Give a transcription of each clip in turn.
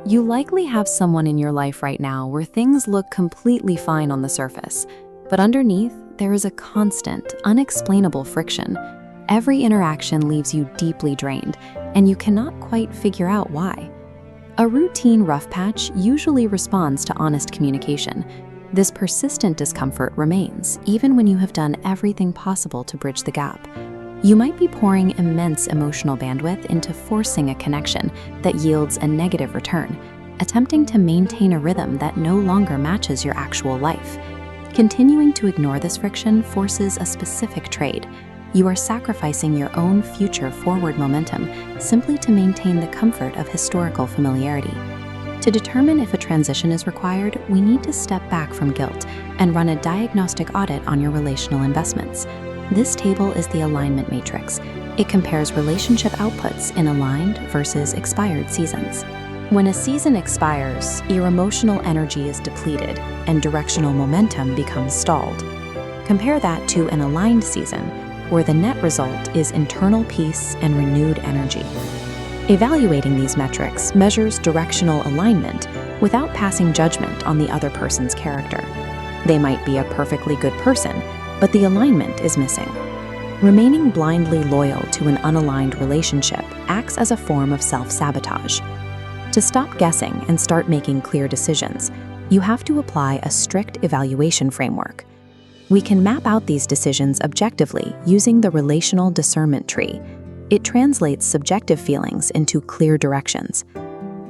You likely have someone in your life right now where things look completely fine on the surface, but underneath, there is a constant, unexplainable friction. Every interaction leaves you deeply drained, and you cannot quite figure out why. A routine rough patch usually responds to honest communication. This persistent discomfort remains, even when you have done everything possible to bridge the gap. You might be pouring immense emotional bandwidth into forcing a connection that yields a negative return, attempting to maintain a rhythm that no longer matches your actual life. Continuing to ignore this friction forces a specific trade. You are sacrificing your own future forward momentum simply to maintain the comfort of historical familiarity. To determine if a transition is required, we need to step back from guilt and run a diagnostic audit on your relational investments. This table is the alignment matrix. It compares relationship outputs in aligned versus expired seasons. When a season expires, your emotional energy is depleted and directional momentum becomes stalled. Compare that to an aligned season, where the net result is internal peace and renewed energy. Evaluating these metrics measures directional alignment without passing judgment on the other person's character. They might be a perfectly good person, but the alignment is missing. Remaining blindly loyal to an unaligned relationship acts as a form of self-sabotage. To stop guessing and start making clear decisions, you have to apply a strict evaluation framework. We can map out these decisions objectively using the relational discernment tree. It translates subjective feelings into clear directions.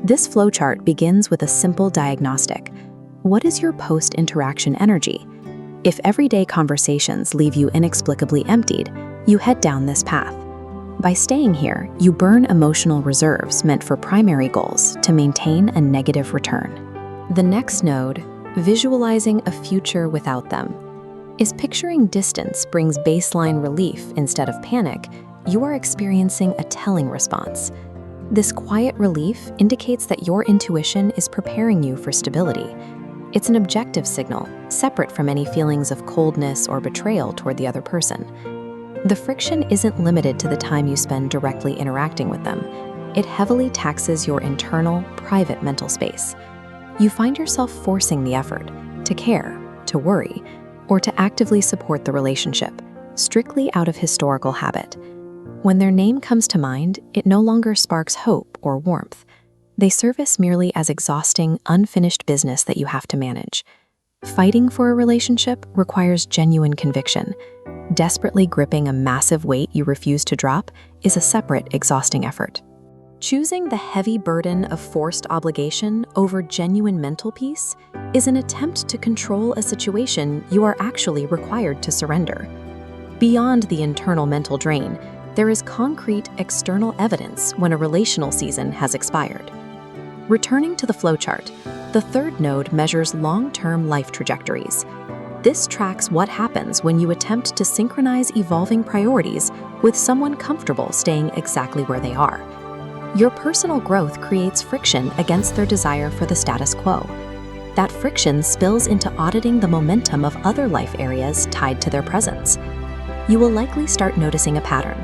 This flowchart begins with a simple diagnostic. What is your post-interaction energy? If everyday conversations leave you inexplicably emptied, you head down this path. By staying here, you burn emotional reserves meant for primary goals to maintain a negative return. The next node, visualizing a future without them. Is picturing distance brings baseline relief instead of panic, you are experiencing a telling response. This quiet relief indicates that your intuition is preparing you for stability. It's an objective signal, separate from any feelings of coldness or betrayal toward the other person. The friction isn't limited to the time you spend directly interacting with them. It heavily taxes your internal, private mental space. You find yourself forcing the effort to care, to worry, or to actively support the relationship, strictly out of historical habit. When their name comes to mind, it no longer sparks hope or warmth. They surface merely as exhausting, unfinished business that you have to manage. Fighting for a relationship requires genuine conviction. Desperately gripping a massive weight you refuse to drop is a separate, exhausting effort. Choosing the heavy burden of forced obligation over genuine mental peace is an attempt to control a situation you are actually required to surrender. Beyond the internal mental drain, there is concrete external evidence when a relational season has expired. Returning to the flowchart, the third node measures long-term life trajectories. This tracks what happens when you attempt to synchronize evolving priorities with someone comfortable staying exactly where they are. Your personal growth creates friction against their desire for the status quo. That friction spills into auditing the momentum of other life areas tied to their presence. You will likely start noticing a pattern.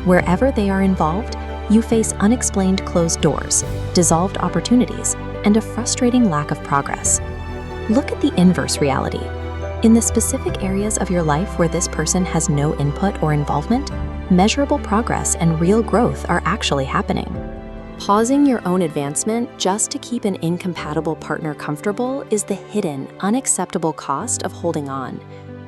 Wherever they are involved, you face unexplained closed doors, dissolved opportunities, and a frustrating lack of progress. Look at the inverse reality. In the specific areas of your life where this person has no input or involvement, measurable progress and real growth are actually happening. Pausing your own advancement just to keep an incompatible partner comfortable is the hidden, unacceptable cost of holding on.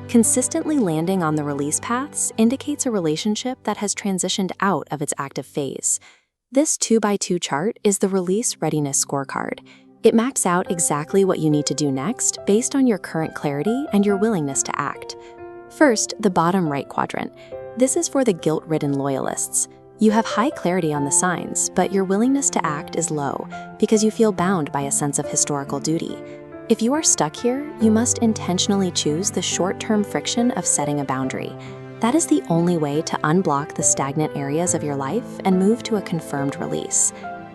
Consistently landing on the release paths indicates a relationship that has transitioned out of its active phase. This 2x2 chart is the release readiness scorecard. It maps out exactly what you need to do next based on your current clarity and your willingness to act. First, the bottom right quadrant. This is for the guilt-ridden loyalists. You have high clarity on the signs, but your willingness to act is low because you feel bound by a sense of historical duty. If you are stuck here, you must intentionally choose the short-term friction of setting a boundary. That is the only way to unblock the stagnant areas of your life and move to a confirmed release.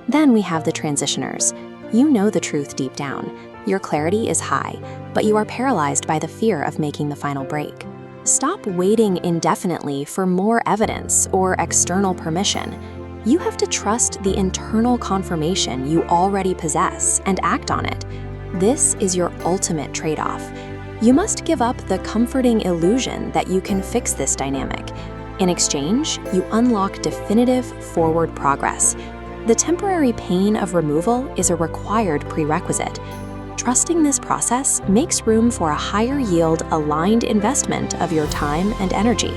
Then we have the transitioners. You know the truth deep down. Your clarity is high, but you are paralyzed by the fear of making the final break. Stop waiting indefinitely for more evidence or external permission. You have to trust the internal confirmation you already possess and act on it. This is your ultimate trade-off. You must give up the comforting illusion that you can fix this dynamic. In exchange, you unlock definitive forward progress. The temporary pain of removal is a required prerequisite. Trusting this process makes room for a higher yield aligned investment of your time and energy.